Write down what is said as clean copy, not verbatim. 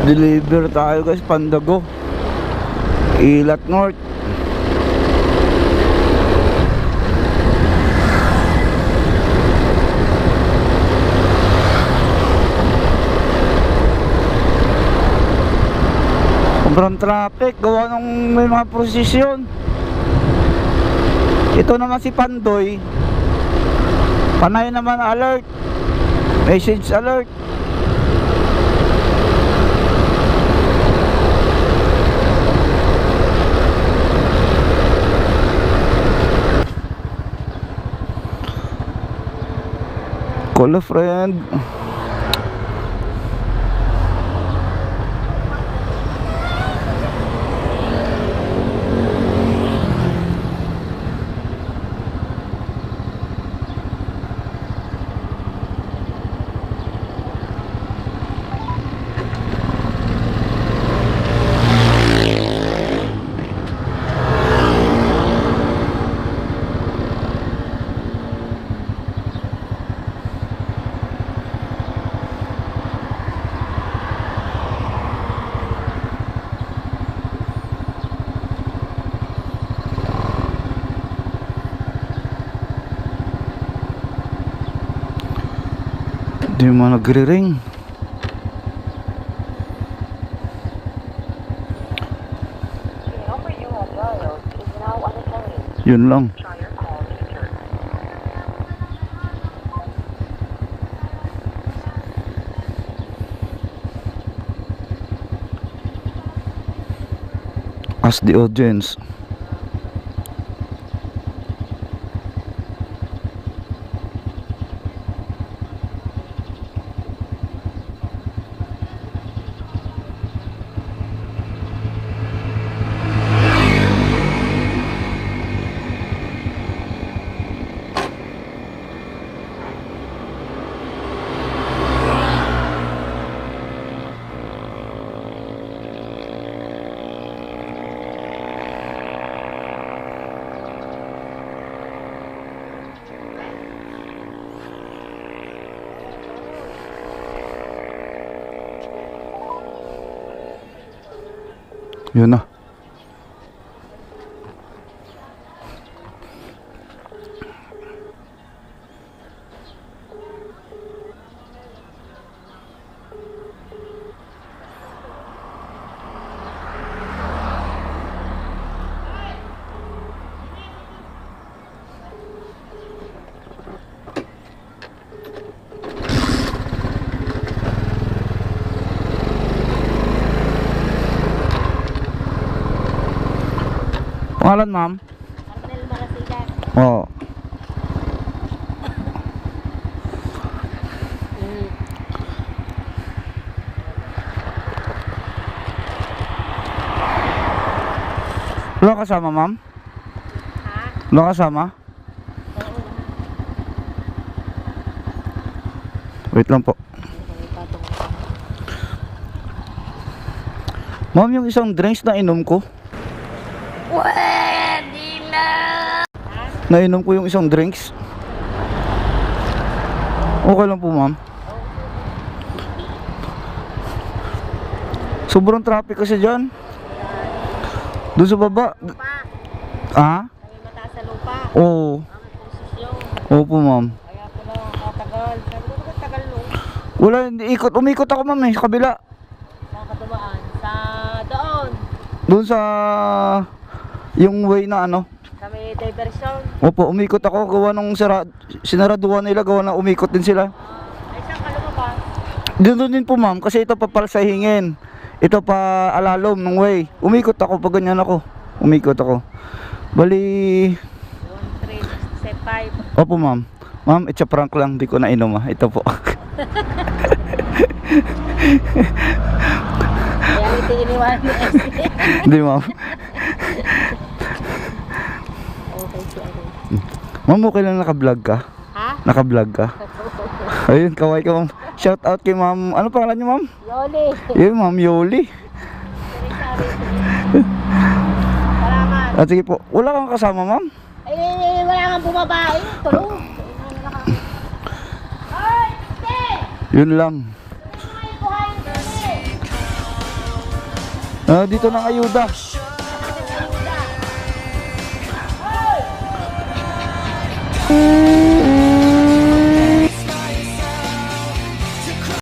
Deliver tayo guys, Pandago, Ilat North. Sobrang traffic, gawa nung may mga prosesyon. Ito naman si Pandoy, panay naman alert, message alert. Call a friend. Di mo nagre-ring. Yun lang. Ask the audience. Yun na. Pangalan, ma'am? Arnel Marasigan. Oo. Wala kasama, ma'am? Ha? Wala kasama? Oo. Wait lang po. Ma'am, yung isang drinks na inom ko. Pwede na! Nainom ko yung isang drinks. Okay lang po, ma'am. Sobrang traffic kasi dyan. Doon sa baba. Lupa. Ah? Kami mataas sa lupa. Oo. Ang posisyon. Opo, ma'am. Kaya pala katagal. Sabi ko, bakit tagal no? Wala, umikot ako, ma'am, sa kabila. Saan ka dumaan? Sa doon. Doon sa yung way na ano. Sa may diversion. Opo, umikot ako. Gawa nung sinaraduhan nila. Gawa na umikot din sila. Ay, saan ka lumabas? Doon din po, ma'am. Kasi ito pa pala sa hingin. Ito pa alalom ng way. Umikot ako pag ganyan ako. Umikot ako. Bali. 1365. Opo, ma'am. Ma'am, it's a prank lang. Di ko na inom, ha. Ito po. Reality iniwan ni SC. Hindi, ma'am. Okay, si Ari. Ma'am, okay lang naka-vlog ka? Ha? Naka-vlog ka? Ayun, kaway ka, ma'am. Shout out kay ma'am. Ano pangalan niyo, ma'am? Yoli. Yun, ma'am Yoli. Salamat. At sige po. Wala kang kasama, ma'am? Ay, wala kang bumabae. Tulong. Ay, Yun lang. Dito ng ayuda.